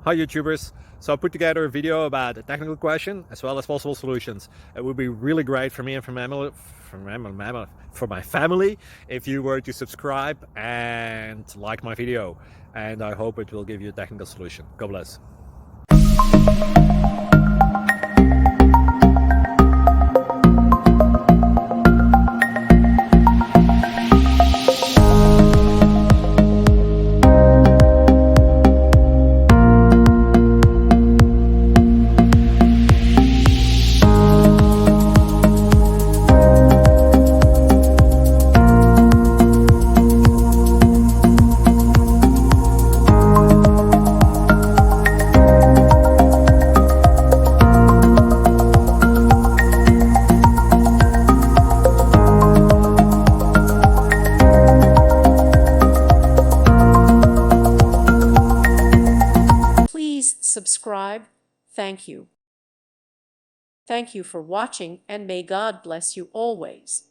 Hi YouTubers! So I put together a video about a technical question as well as possible solutions. It would be really great for me and for my family if you were to subscribe and like my video, and I hope it will give you a technical solution. God bless. Please subscribe. Thank you. Thank you for watching, and may God bless you always.